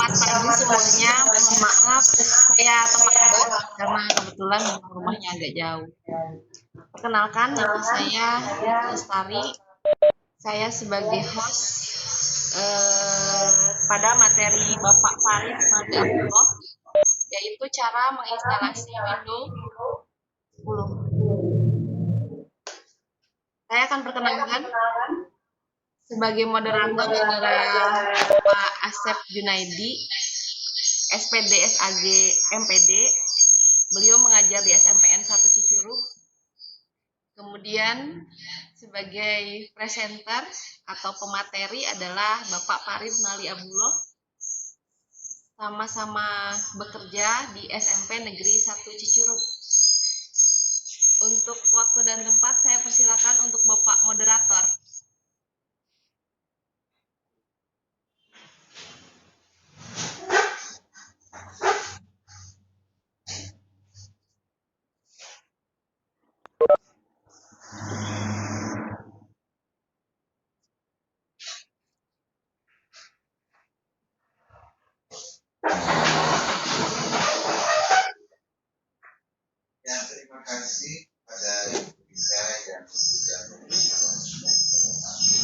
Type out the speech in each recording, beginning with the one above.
Selamat pagi semuanya. Mohon maaf saya terlambat karena kebetulan rumahnya agak jauh. Perkenalkan, nama saya Rita Lestari. Saya sebagai host pada materi Bapak Farid Mali Abdullah, yaitu cara menginstalasi Windows 10. Saya akan perkenalkan sebagai moderator adalah Pak Asep Junaidi, SPD SAG MPD. Beliau mengajar di SMPN 1 Cicurug. Kemudian sebagai presenter atau pemateri adalah Bapak Farid Mali Abdullah. Sama-sama bekerja di SMP Negeri 1 Cicurug. Untuk waktu dan tempat saya persilakan untuk Bapak moderator. Ya, terima kasih pada Ibu Bisa yang sudah memberikan informasi.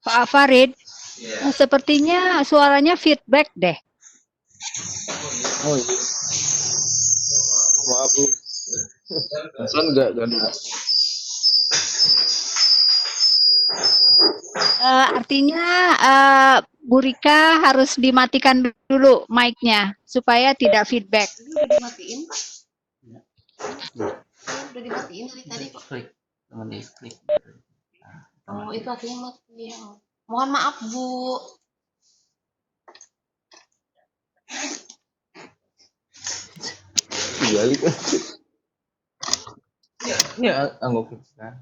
Pak Farid, Ya. sepertinya suaranya feedback deh. Oh iya. Maaf nih. Pesan nggak ada. Artinya Bu Rika harus dimatikan dulu mic-nya supaya tidak feedback. Udah dimatiin, Pak? Udah dimatiin dari tadi, Pak. Klik. Oh, itu artinya mati. Mohon maaf, Bu. Balik. Ya, anggap kita.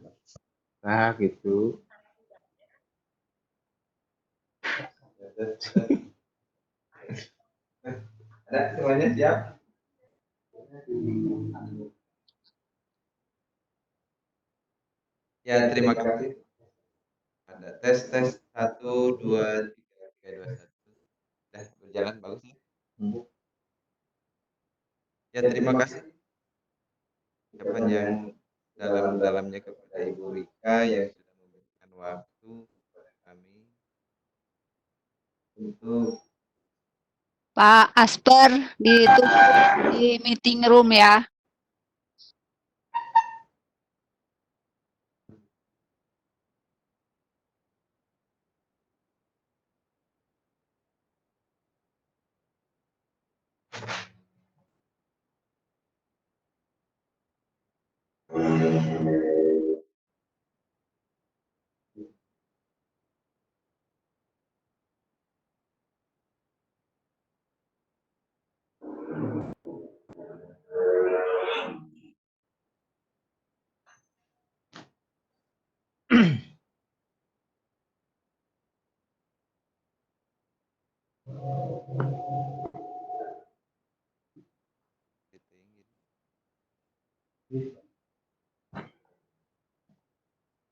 Nah, gitu. Ada semuanya siap? Ya, terima kasih. Ada tes 1 2 3 3 2 1. Dah berjalan bagus ya. Ya, terima kasih ucapan yang dalam-dalamnya kepada Ibu Rika yang sudah memberikan waktu kepada kami untuk Pak Asper di meeting room ya.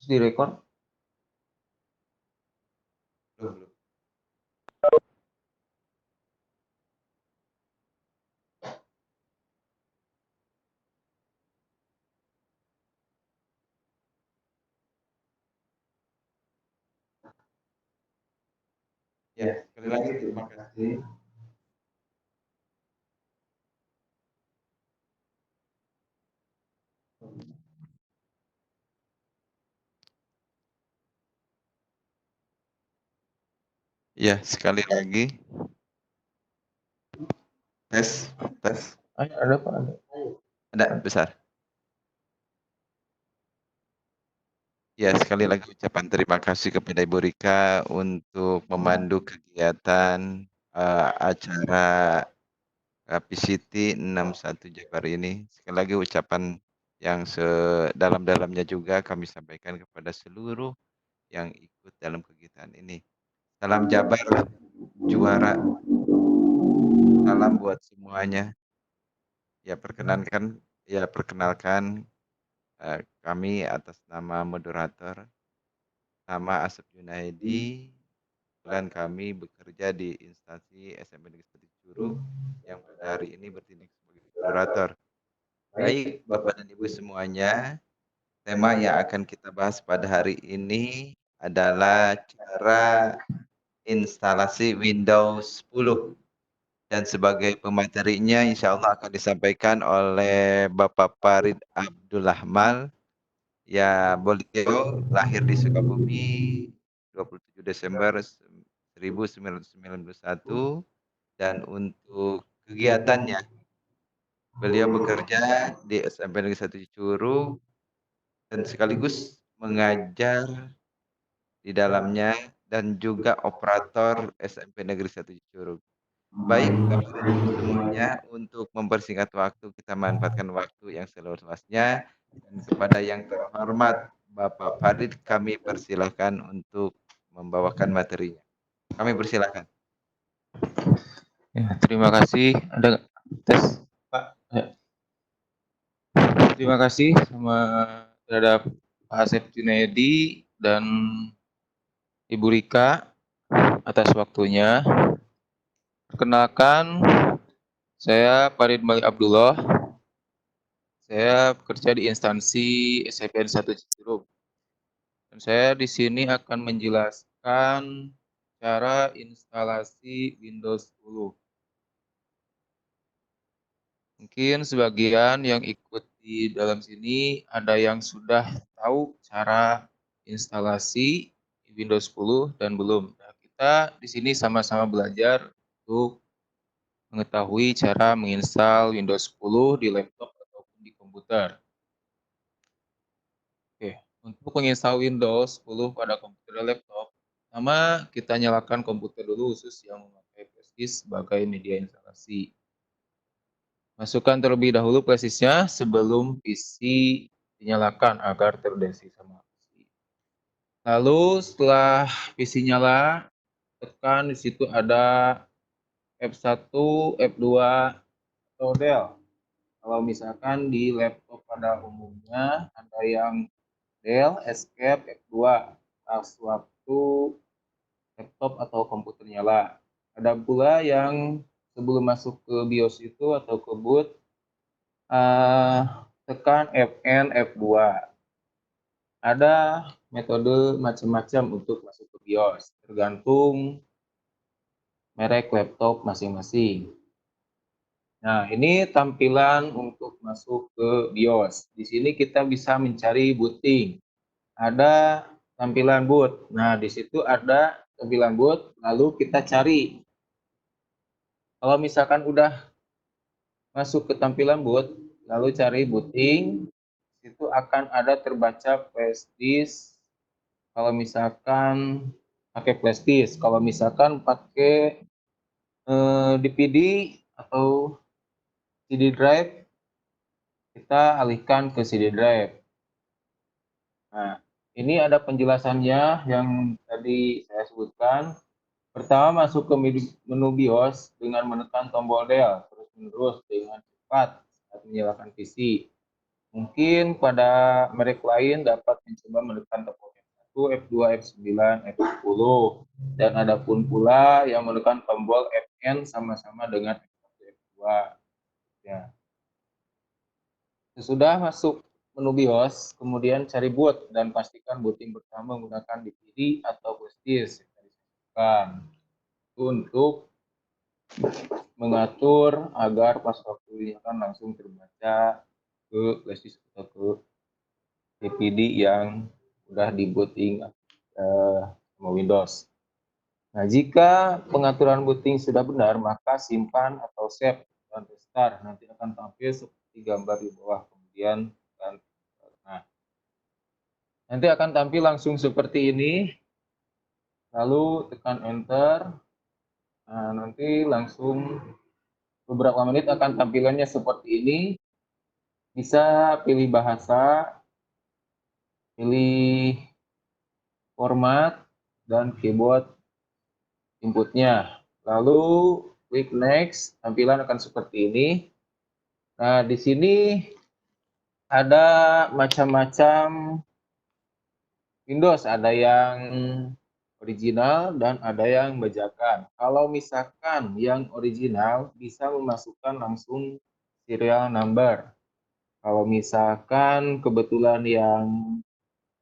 Terus direkord. belum. Ya, sekali lagi terima kasih. Ya, sekali lagi. Tes. Ada Pak, ada. Ada besar. Ya, sekali lagi ucapan terima kasih kepada Ibu Rika untuk memandu kegiatan acara PCT 61 Jabar ini. Sekali lagi ucapan yang sedalam-dalamnya juga kami sampaikan kepada seluruh yang ikut dalam kegiatan ini. Salam Jabar, juara. Salam buat semuanya. Ya, perkenalkan Kami atas nama moderator, nama Asep Junaidi, kebetulan kami bekerja di instansi SMP Negeri 1 Curug yang pada hari ini bertindak sebagai moderator. Baik, Bapak dan Ibu semuanya, tema yang akan kita bahas pada hari ini adalah cara instalasi Windows 10. Dan sebagai pematerinya insya Allah akan disampaikan oleh Bapak Farid Abdulrahman. Ya, beliau lahir di Sukabumi 27 Desember 1991 dan untuk kegiatannya beliau bekerja di SMP Negeri 1 Curug dan sekaligus mengajar di dalamnya dan juga operator SMP Negeri 1 Curug. Baik, Bapak dan Ibu semuanya, untuk mempersingkat waktu, kita manfaatkan waktu yang seluas-luasnya. Dan kepada yang terhormat Bapak Farid, kami persilahkan untuk membawakan materinya. Kami persilahkan. Ya, terima kasih. Ada tes, Pak? Ya. Terima kasih terhadap Pak Asep Junaidi dan Ibu Rika atas waktunya. Perkenalkan, saya Farid Malik Abdullah. Saya bekerja di instansi SPN 1 Cicurug. Dan saya di sini akan menjelaskan cara instalasi Windows 10. Mungkin sebagian yang ikut di dalam sini ada yang sudah tahu cara instalasi Windows 10 dan belum. Nah, kita di sini sama-sama belajar untuk mengetahui cara menginstal Windows 10 di laptop ataupun di komputer. Oke, untuk menginstal Windows 10 pada komputer dan laptop, pertama kita nyalakan komputer dulu khusus yang memakai flash disk sebagai media instalasi. Masukkan terlebih dahulu flash disknya sebelum PC dinyalakan agar terdeteksi sama PC. Lalu setelah PC nyala, tekan di situ ada F1, F2, atau Del. Kalau misalkan di laptop pada umumnya ada yang Del, Escape, F2 pas waktu laptop atau komputer nyala. Ada pula yang sebelum masuk ke BIOS itu atau ke boot, tekan Fn, F2. Ada metode macam-macam untuk masuk ke BIOS, tergantung merek laptop masing-masing. Nah, ini tampilan untuk masuk ke BIOS. Di sini kita bisa mencari booting. Ada tampilan boot. Nah, di situ ada tampilan boot, lalu kita cari. Kalau misalkan udah masuk ke tampilan boot, lalu cari booting, itu akan ada terbaca flash disk. Kalau misalkan pakai flash disk, kalau misalkan pakai DVD atau CD drive, kita alihkan ke CD drive. Nah, ini ada penjelasannya yang tadi saya sebutkan. Pertama, masuk ke menu BIOS dengan menekan tombol Del terus-menerus dengan cepat saat menyalakan PC. Mungkin pada merek lain dapat mencoba menekan tombol F1, F2, F9, F10. Dan ada pun pula yang menekan tombol Fn sama-sama dengan F1, F2. Ya. Sesudah masuk menu BIOS, kemudian cari boot dan pastikan booting pertama menggunakan DVD atau flash disk untuk mengatur agar pas waktu akan langsung terbaca ke flash disk atau ke DVD yang sudah di booting sama Windows. Nah, jika pengaturan booting sudah benar, maka simpan atau save dan restart. Nanti akan tampil seperti gambar di bawah. Kemudian nanti akan tampil langsung seperti ini. Lalu tekan enter. Nah, nanti langsung beberapa menit akan tampilannya seperti ini. Bisa pilih bahasa, pilih format, dan keyboard inputnya. Lalu klik next, tampilan akan seperti ini. Nah, di sini ada macam-macam Windows, ada yang original dan ada yang bajakan. Kalau misalkan yang original bisa memasukkan langsung serial number. Kalau misalkan kebetulan yang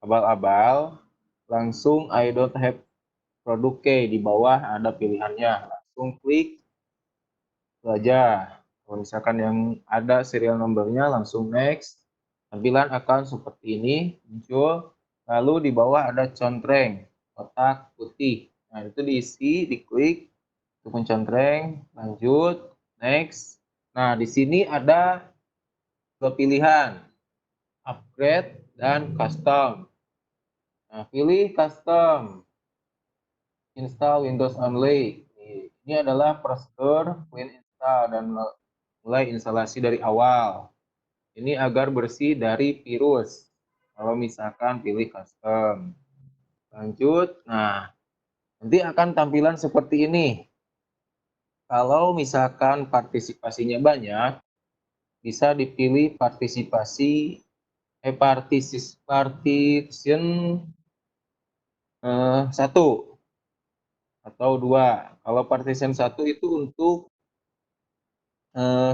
abal-abal, langsung I don't have produk key, di bawah ada pilihannya. Langsung klik itu aja. Kalau misalkan yang ada serial numbernya langsung next. Tampilan akan seperti ini muncul. Lalu di bawah ada contreng kotak putih. Nah, itu diisi, diklik untuk mencontreng, lanjut, next. Nah, di sini ada dua pilihan, upgrade dan custom. Nah, pilih custom, install Windows only. Ini adalah prosedur clean install dan mulai instalasi dari awal. Ini agar bersih dari virus. Kalau misalkan pilih custom. Lanjut. Nah, nanti akan tampilan seperti ini. Kalau misalkan partisipasinya banyak, bisa dipilih partition 1 atau 2. Kalau partition 1 itu untuk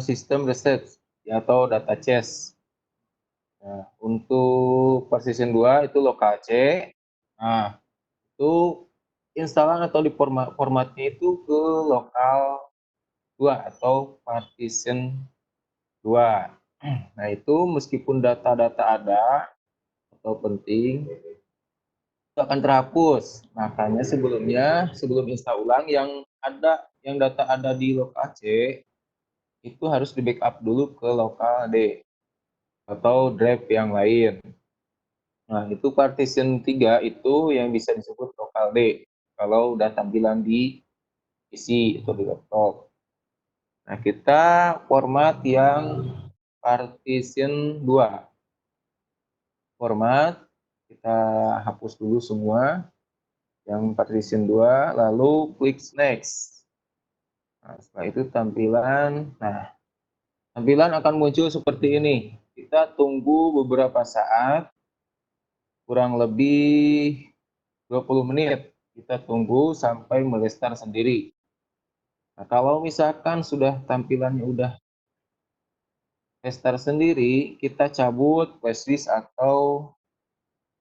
sistem reset atau data cache. Nah, untuk partition 2 itu lokal C. Nah, itu instalan atau di formatnya itu ke lokal 2 atau partition 2. Nah, itu meskipun data-data ada atau penting, itu akan terhapus. Makanya sebelum install ulang yang data ada di lokal C itu harus di backup dulu ke lokal D atau drive yang lain. Nah, itu partition 3 itu yang bisa disebut lokal D kalau udah tampilan di PC atau di laptop. Nah, kita format yang partition 2. Format, kita hapus dulu semua yang partition 2, lalu klik next. Nah, setelah itu tampilan akan muncul seperti ini. Kita tunggu beberapa saat, kurang lebih 20 menit. Kita tunggu sampai merestart sendiri. Nah, kalau misalkan sudah tampilannya udah restart sendiri, kita cabut flashdisk atau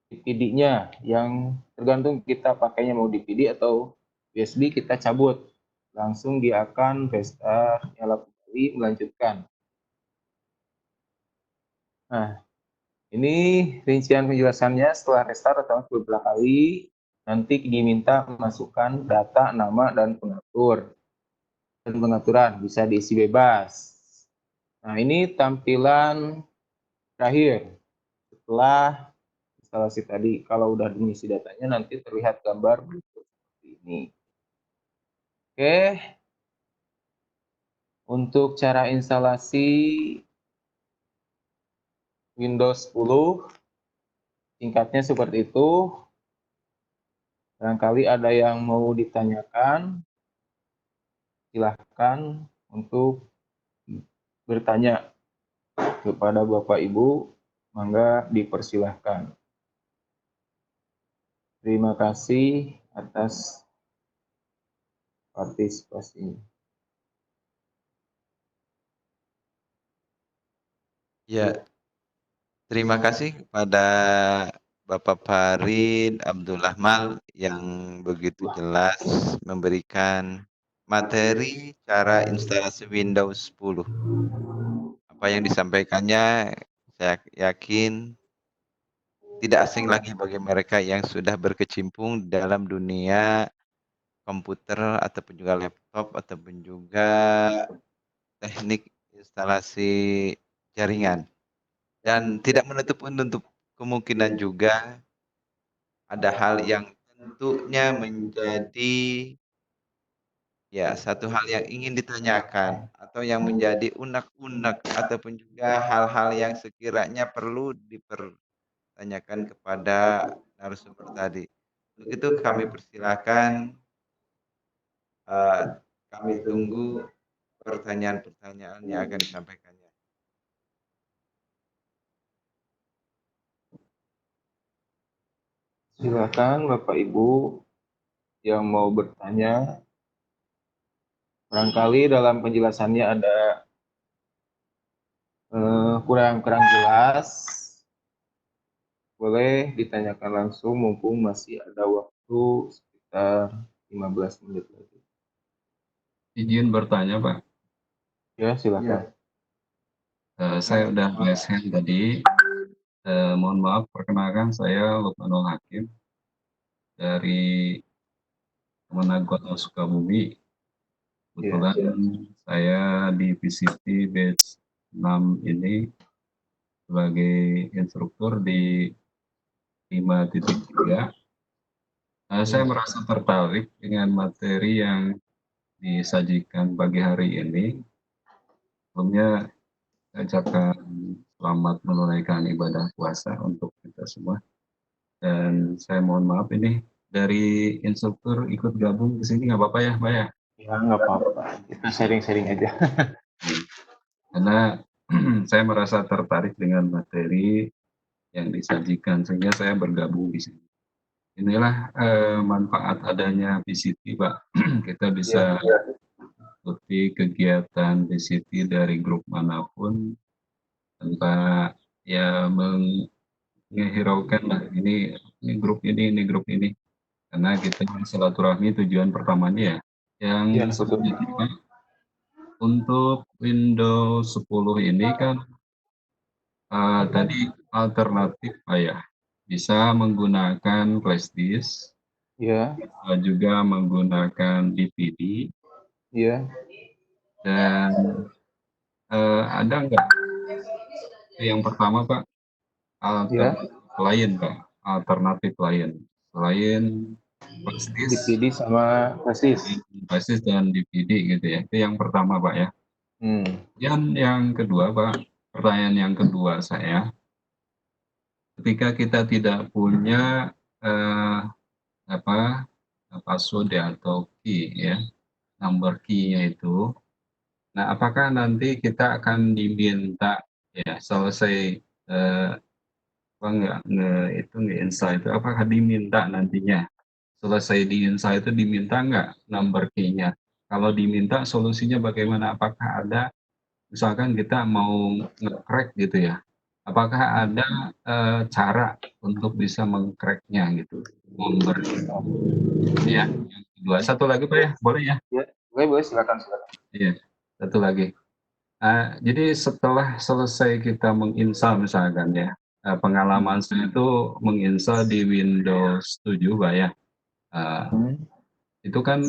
DVD-nya, yang tergantung kita pakainya mau DVD atau USB, kita cabut. Langsung dia akan restart, nyala kembali, melanjutkan. Nah, ini rincian penjelasannya setelah restart atau beberapa kali. Nanti diminta memasukkan data, nama, dan pengaturan. Bisa diisi bebas. Nah, ini tampilan terakhir. Setelah instalasi tadi, kalau udah mengisi datanya, nanti terlihat gambar berikut seperti ini. Oke. Untuk cara instalasi Windows 10, singkatnya seperti itu. Barangkali ada yang mau ditanyakan, silahkan untuk bertanya kepada Bapak Ibu, mangga dipersilahkan. Terima kasih atas partisipasinya. Ya, terima kasih kepada Bapak Farid Abdullah Mal yang begitu jelas memberikan materi cara instalasi Windows 10. Apa yang disampaikannya saya yakin tidak asing lagi bagi mereka yang sudah berkecimpung dalam dunia komputer ataupun juga laptop ataupun juga teknik instalasi jaringan. Dan tidak menutup untuk kemungkinan juga ada hal yang tentunya menjadi satu hal yang ingin ditanyakan atau yang menjadi unek-unek ataupun juga hal-hal yang sekiranya perlu dipertanyakan kepada narasumber tadi. Untuk itu kami persilahkan, kami tunggu pertanyaan-pertanyaan yang akan disampaikannya. Silakan Bapak Ibu yang mau bertanya. Barangkali dalam penjelasannya ada kurang jelas. Boleh ditanyakan langsung mumpung masih ada waktu sekitar 15 menit lagi. Izin bertanya, Pak. Ya, silakan. Saya udah raise hand tadi. Mohon maaf, perkenalkan saya Lukmanul Hakim dari Kemenagota Sukabumi. Kebetulan saya di PCT batch 6 ini sebagai instruktur di 5.3. Saya merasa tertarik dengan materi yang disajikan pagi hari ini. Sebelumnya saya ucapkan selamat menunaikan ibadah puasa untuk kita semua. Dan saya mohon maaf ini dari instruktur ikut gabung ke sini nggak apa-apa ya, Pak ya? Ya, nggak apa-apa. Kita sharing-sharing aja. Karena saya merasa tertarik dengan materi yang disajikan sehingga saya bergabung di sini. Inilah manfaat adanya PCT, Pak. Kita bisa ikuti kegiatan PCT dari grup manapun tanpa ya menghiraukan lah ini grup ini grup ini, karena kita silaturahmi tujuan pertamanya ya. Yang selanjutnya Pak, untuk Windows 10 ini kan tadi alternatif Pak ya, bisa menggunakan flash disk, Ya, bisa juga menggunakan DVD, ya. dan ada nggak yang pertama Pak, alternatif lain Pak, alternatif lain selain flash disk, DVD sama flash disk. flash disk dan DVD gitu ya. Itu yang pertama Pak ya. Dan yang kedua Pak, pertanyaan yang kedua saya, ketika kita tidak punya password ya, atau key ya, number key-nya itu, nah apakah nanti kita akan diminta ya selesai nge-install itu, apakah diminta nantinya selesai di-install itu diminta nggak number key-nya? Kalau diminta solusinya bagaimana? Apakah ada, misalkan kita mau nge-crack gitu ya, apakah ada cara untuk bisa meng-crack-nya gitu? Number ya, yang kedua. Satu lagi Pak ya, boleh ya? Ya, boleh, silakan. Iya, satu lagi. Jadi setelah selesai kita menginstal misalkan ya, pengalaman saya itu menginstal di Windows 7 Pak ya. Itu kan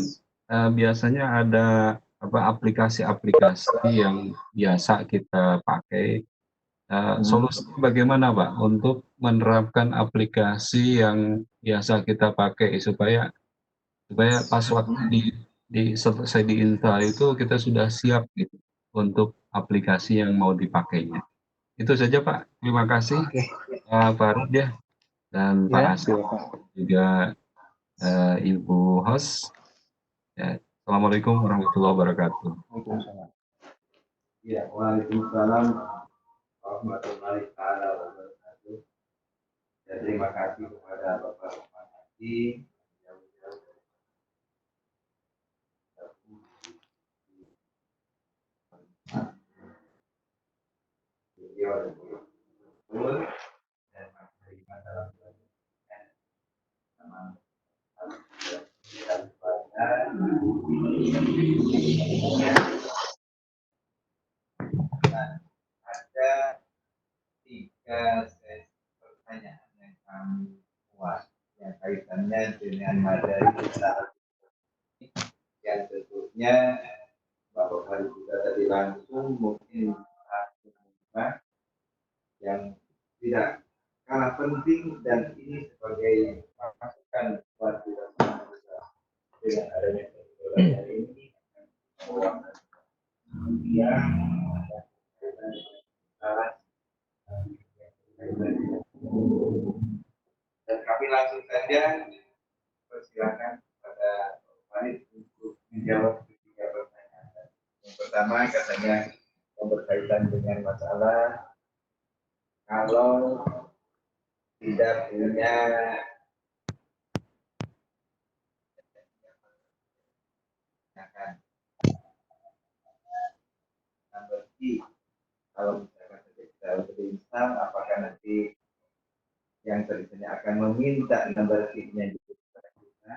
biasanya ada aplikasi-aplikasi yang biasa kita pakai. Solusinya bagaimana Pak untuk menerapkan aplikasi yang biasa kita pakai supaya pas waktu selesai diinstal itu kita sudah siap gitu untuk aplikasi yang mau dipakainya. Itu saja Pak. Terima kasih Pak Rud ya, dan Pak Asep, juga Ibu host. Ya, Assalamualaikum warahmatullahi wabarakatuh. Ya, waalaikumsalam warahmatullahi wabarakatuh. Ya, terima kasih kepada Bapak Lukman Hakim. Ada 3 sesi pertanyaan yang kami buat yang kaitannya dengan materi kita, yang tentunya Bapak Hari juga tadi langsung mungkin yang tidak kalah penting, dan ini sebagai masukan buat kita semua dengan adanya persoalan ini yang dan kami langsung saja persilakan kepada Farid untuk menjawab 3 pertanyaan. Yang pertama katanya yang berkaitan dengan masalah kalau tidak punya menggunakan number key. Kalau misalkan kita berinstall, apakah nanti yang tulisannya akan meminta number key-nya kepada kita.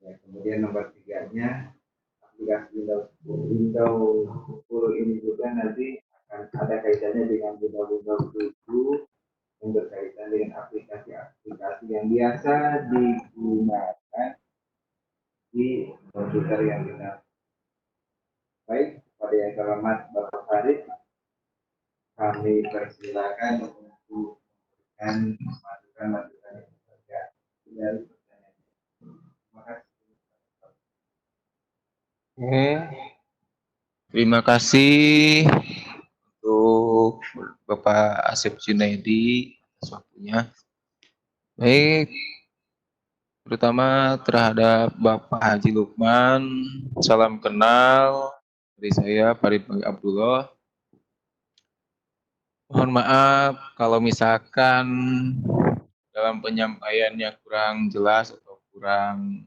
Ya, kemudian nomor 3-nya aplikasi Windows 10 ini juga nanti akan ada kaitannya dengan Windows 7 yang berkaitan dengan aplikasi-aplikasi yang biasa digunakan di komputer yang kita. Baik, pada yang selamat Bapak Farid, kami persilakan untuk memberikan masukan-masukan yang berbeda dari pertanyaan. Terima kasih. Oke, terima kasih untuk Bapak Asep Junaidi atas waktunya. Baik, terutama terhadap Bapak Haji Lukman, salam kenal dari saya Farid Abdullah. Mohon maaf kalau misalkan dalam penyampaiannya kurang jelas atau kurang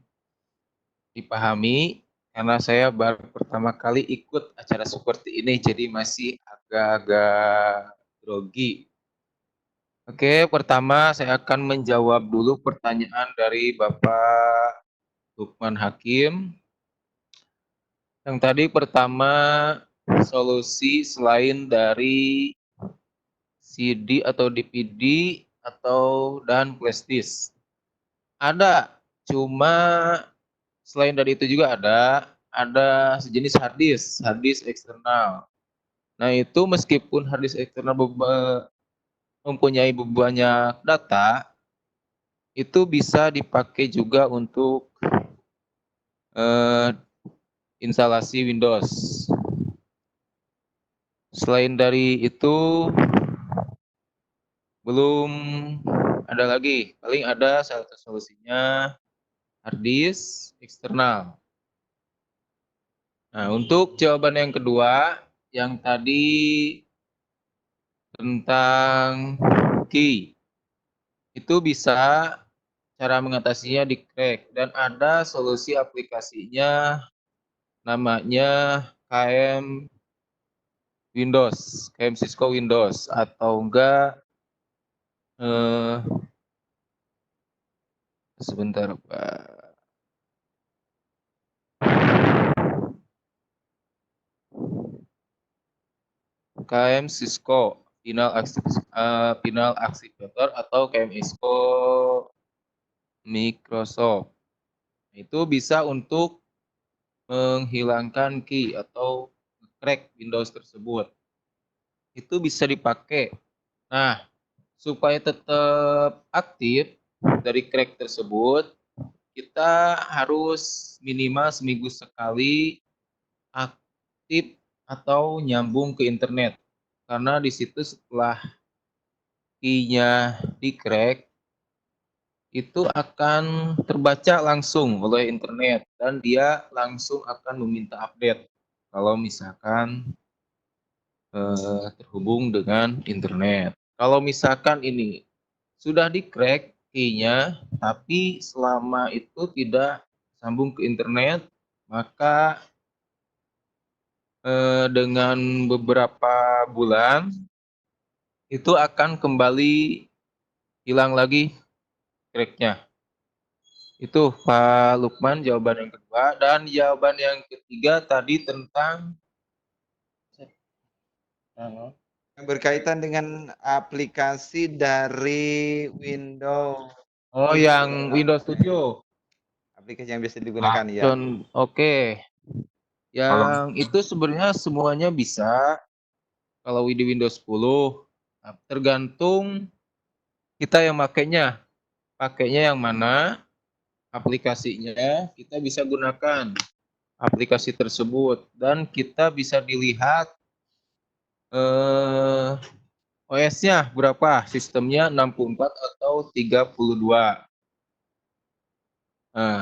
dipahami, karena saya baru pertama kali ikut acara seperti ini, jadi masih agak-agak grogi. Oke, pertama saya akan menjawab dulu pertanyaan dari Bapak Lukman Hakim. Yang tadi pertama, solusi selain dari CD atau DVD atau dan flash disk. Ada, cuma selain dari itu juga ada sejenis hard disk eksternal. Nah, itu meskipun hard disk eksternal mempunyai banyak data, itu bisa dipakai juga untuk instalasi Windows. Selain dari itu, belum ada lagi. Paling ada salah satu solusinya hard disk eksternal. Nah, untuk jawaban yang kedua, yang tadi tentang key, itu bisa cara mengatasinya di crack dan ada solusi aplikasinya namanya KM Windows, KM Cisco Windows atau enggak sebentar Pak. KM Cisco Final Activator atau KM Cisco Microsoft. Itu bisa untuk menghilangkan key atau crack Windows tersebut. Itu bisa dipakai. Nah, supaya tetap aktif dari crack tersebut, kita harus minimal seminggu sekali aktif atau nyambung ke internet. Karena di situ setelah key-nya di crack, itu akan terbaca langsung oleh internet dan dia langsung akan meminta update kalau misalkan terhubung dengan internet. Kalau misalkan ini sudah di crack key-nya tapi selama itu tidak sambung ke internet, maka dengan beberapa bulan itu akan kembali hilang lagi crack-nya. Itu Pak Lukman jawaban yang kedua. Dan jawaban yang ketiga tadi tentang Yang berkaitan dengan aplikasi dari Windows. yang Windows 7. Aplikasi yang bisa digunakan ya. Oke. Yang itu sebenarnya semuanya bisa kalau di Windows 10. Nah, tergantung kita yang pakainya. Pakainya yang mana, aplikasinya kita bisa gunakan aplikasi tersebut dan kita bisa dilihat OS-nya berapa, sistemnya 64 atau 32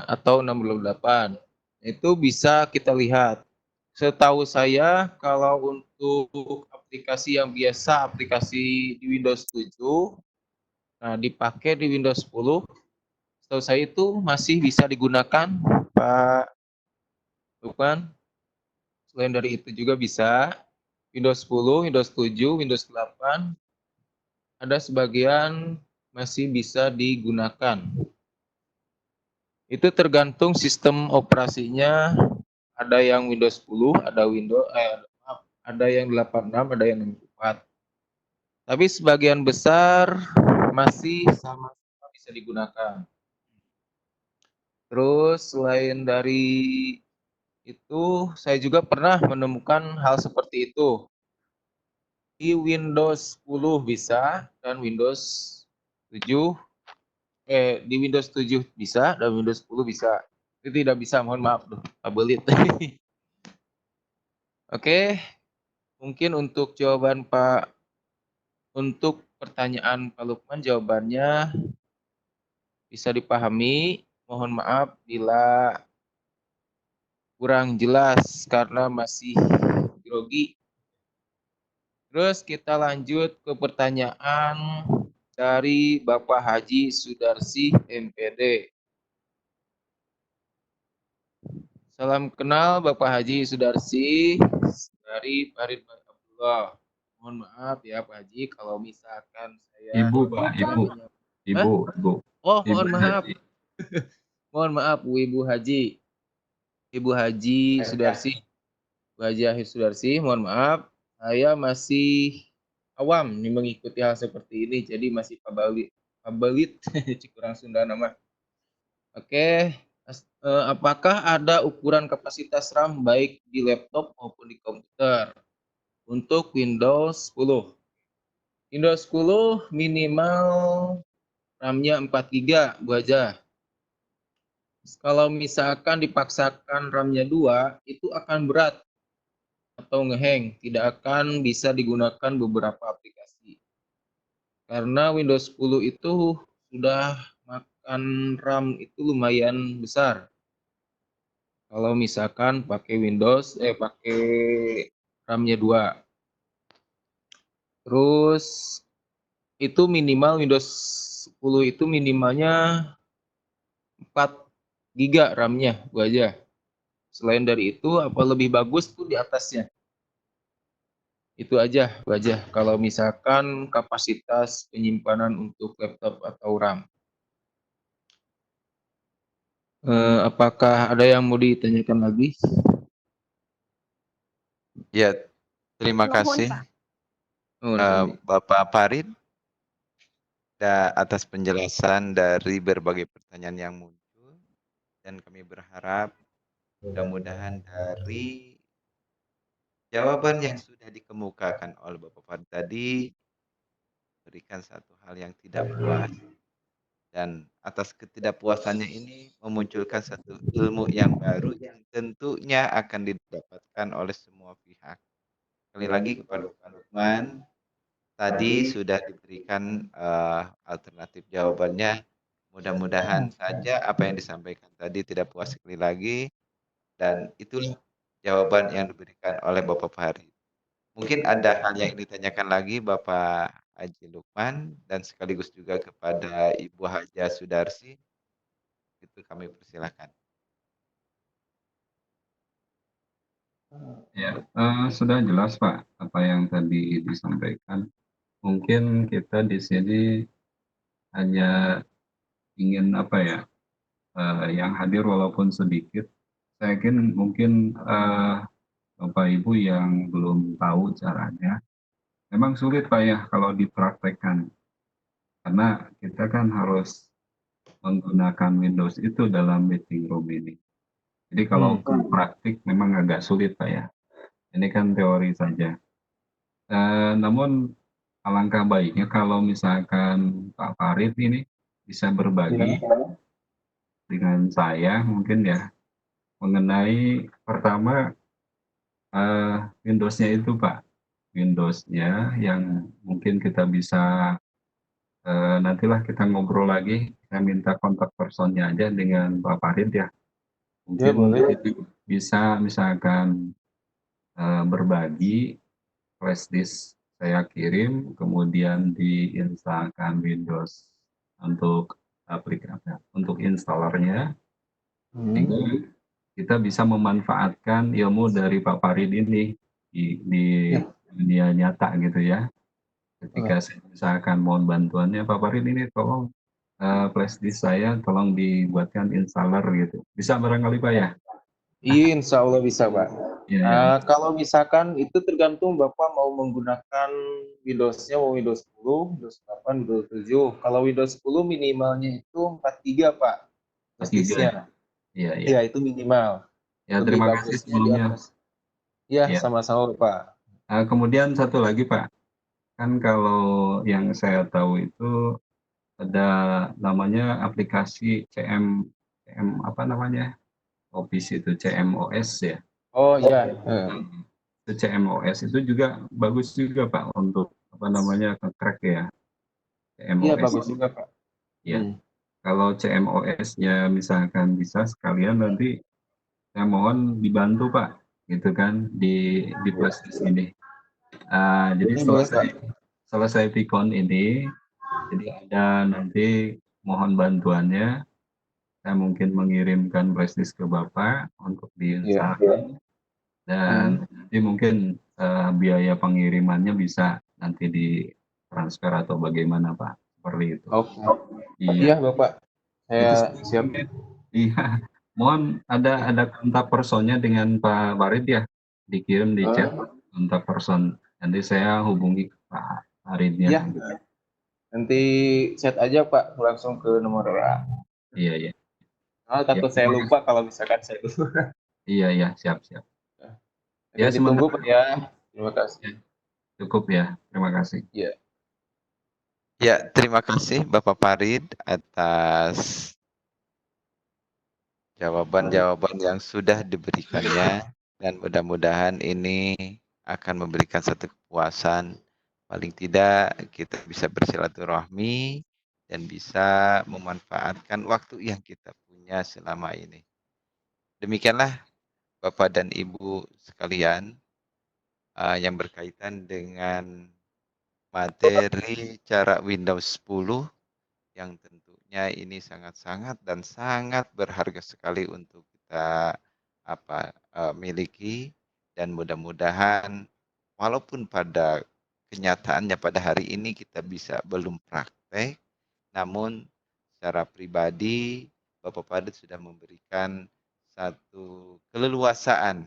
atau 68. Itu bisa kita lihat. Setahu saya kalau untuk aplikasi yang biasa, aplikasi di Windows 7, nah dipakai di Windows 10, setahu saya itu masih bisa digunakan, Pak Lukman. Selain dari itu juga bisa Windows 10, Windows 7, Windows 8, ada sebagian masih bisa digunakan. Itu tergantung sistem operasinya, ada yang Windows 10, ada yang 86, ada yang 64. Tapi sebagian besar masih sama-sama bisa digunakan. Terus selain dari itu, saya juga pernah menemukan hal seperti itu. Di Windows 10 bisa dan Windows 7 di Windows 7 bisa dan Windows 10 bisa. Itu tidak bisa, mohon maaf tuh, abelit. Oke, mungkin untuk jawaban untuk pertanyaan Pak Lukman jawabannya bisa dipahami. Mohon maaf bila kurang jelas karena masih grogi. Terus kita lanjut ke pertanyaan dari Bapak Haji Sudarsi MPD. Salam kenal Bapak Haji Sudarsi dari Farid Abdullah. Mohon maaf ya Pak Haji kalau misalkan saya Ibu, Pak, Ibu. Hah? Ibu. Oh, Ibu mohon maaf. Haji. Mohon maaf Bu Ibu Haji. Ibu Haji Sudarsi. Bu Haji Sudarsi, mohon maaf. Saya masih awam nih mengikuti hal seperti ini, jadi masih pabelit, kurang Sunda nama. Oke, apakah ada ukuran kapasitas RAM baik di laptop maupun di komputer untuk Windows 10? Windows 10 minimal RAM-nya 4 GB, Bu aja. Kalau misalkan dipaksakan RAM-nya 2, itu akan berat atau ngehang, tidak akan bisa digunakan beberapa aplikasi. Karena Windows 10 itu sudah makan RAM itu lumayan besar. Kalau misalkan pakai pakai RAM-nya 2. Terus itu minimal Windows 10 itu minimalnya 4 GB RAM-nya, gua aja. Selain dari itu, apa lebih bagus tuh di atasnya. Itu aja, gua aja. Kalau misalkan kapasitas penyimpanan untuk laptop atau RAM. Apakah ada yang mau ditanyakan lagi? Ya, terima kasih Bapak Farid atas penjelasan dari berbagai pertanyaan yang muncul, dan kami berharap mudah-mudahan dari jawaban yang sudah dikemukakan oleh Bapak Farid tadi berikan satu hal yang tidak puas, dan atas ketidakpuasannya ini memunculkan satu ilmu yang baru yang tentunya akan didapatkan oleh semua pihak. Sekali lagi kepada Pak Lukman, tadi sudah diberikan alternatif jawabannya. Mudah-mudahan saja apa yang disampaikan tadi tidak puas sekali lagi, dan itulah jawaban yang diberikan oleh Bapak Farid. Mungkin ada hal yang ditanyakan lagi Bapak Haji Lukman dan sekaligus juga kepada Ibu Haja Sudarsi. Itu kami persilahkan. Ya, sudah jelas Pak apa yang tadi disampaikan. Mungkin kita di sini hanya ingin apa ya, yang hadir walaupun sedikit. Saya yakin mungkin Bapak Ibu yang belum tahu caranya, memang sulit Pak ya kalau dipraktekkan. Karena kita kan harus menggunakan Windows itu dalam meeting room ini. Jadi kalau praktik memang agak sulit Pak ya. Ini kan teori saja. Namun alangkah baiknya kalau misalkan Pak Farid ini bisa berbagi dengan saya mungkin ya mengenai pertama Windows-nya itu Pak. Windows-nya yang mungkin kita bisa nantilah kita ngobrol lagi. Saya minta kontak personnya aja dengan Pak Farid ya. Mungkin bisa misalkan berbagi flash disk saya kirim, kemudian diinstalkan Windows untuk aplikasi, untuk installernya, sehingga kita bisa memanfaatkan ilmu dari Pak Farid ini di Ya. dunia nyata gitu ya. Oh. Ketika saya misalkan mohon bantuannya, Pak Farid ini tolong flash disk saya tolong dibuatkan installer gitu. Bisa barangkali Pak ya? Iya, insya Allah bisa, Pak. Iya ya. Kalau misalkan itu tergantung Bapak mau menggunakan Windows-nya mau Windows 10, Windows 8, Windows 7. Kalau Windows 10 minimalnya itu 4 GB, Pak. Flash 3. disk-nya. Iya ya. Ya, itu minimal. Ya Lebih terima kasih bagusnya di sebelumnya. atas. Ya, Ya. sama-sama, Pak. Kemudian satu lagi Pak, kan kalau yang saya tahu itu ada namanya aplikasi CM apa namanya? Office itu CMOS ya. Oh iya, Itu CMOS itu juga bagus juga Pak untuk apa namanya nge-crack ya iya CMOS. bagus juga, Pak. Ya, kalau CMOS-nya misalkan bisa sekalian nanti saya mohon dibantu Pak, gitu kan di flash disk ini. Jadi Boleh, boleh, Pak. selesai Vicon ini, jadi ada nanti mohon bantuannya. Saya mungkin mengirimkan flash disk ke Bapak untuk Iya. diinstalkan dan nanti mungkin biaya pengirimannya bisa nanti ditransfer atau bagaimana Pak, seperti itu. Oke. Iya, Iya, Bapak. itu Saya siap. mungkin. Iya, mohon ada kontak personnya dengan Pak Farid ya, dikirim di chat kontak person. Nanti saya hubungi Pak Faridnya. Iya. Nanti chat aja, Pak, langsung ke nomor WA. Iya, iya. Takut saya lupa kalau misalkan saya lupa. Iya, iya, siap. Oke, Ya, ditunggu, sementara Pak ya. Terima kasih. cukup ya. Terima kasih. Iya. Ya, terima kasih Bapak Farid atas jawaban-jawaban yang sudah diberikannya dan mudah-mudahan ini akan memberikan satu kepuasan. Paling tidak kita bisa bersilaturahmi dan bisa memanfaatkan waktu yang kita punya selama ini. Demikianlah Bapak dan Ibu sekalian yang berkaitan dengan materi cara Windows 10 yang tentunya ini sangat-sangat dan sangat berharga sekali untuk kita miliki dan mudah-mudahan walaupun pada kenyataannya pada hari ini kita belum praktek, namun secara pribadi Bapak Farid sudah memberikan satu keleluasaan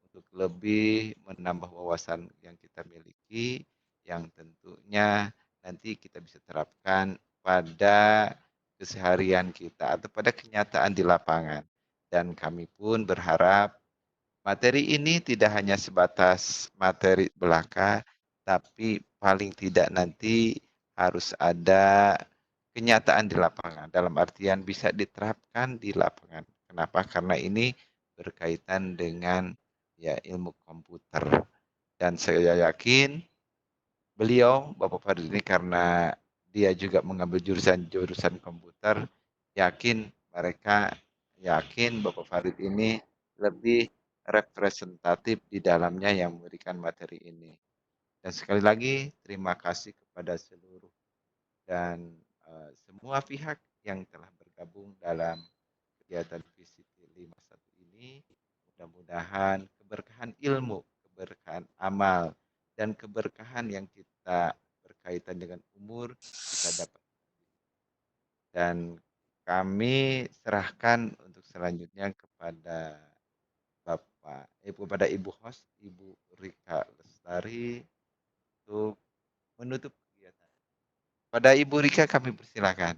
untuk lebih menambah wawasan yang kita miliki yang tentunya nanti kita bisa terapkan pada keseharian kita atau pada kenyataan di lapangan. Dan kami pun berharap materi ini tidak hanya sebatas materi belaka, tapi paling tidak nanti harus ada kenyataan di lapangan. Dalam artian bisa diterapkan di lapangan. Kenapa? Karena ini berkaitan dengan ya ilmu komputer. Dan saya yakin beliau, Bapak Farid ini karena dia juga mengambil jurusan komputer, yakin Bapak Farid ini lebih representatif di dalamnya yang memberikan materi ini. Dan sekali lagi terima kasih kepada seluruh dan semua pihak yang telah bergabung dalam kegiatan VCT 51 ini. Mudah-mudahan keberkahan ilmu, keberkahan amal, dan keberkahan yang kita berkaitan dengan umur kita dapat. Dan kami serahkan untuk selanjutnya kepada kepada Ibu host, Ibu Rika Lestari untuk menutup kegiatan. Pada Ibu Rika kami persilakan.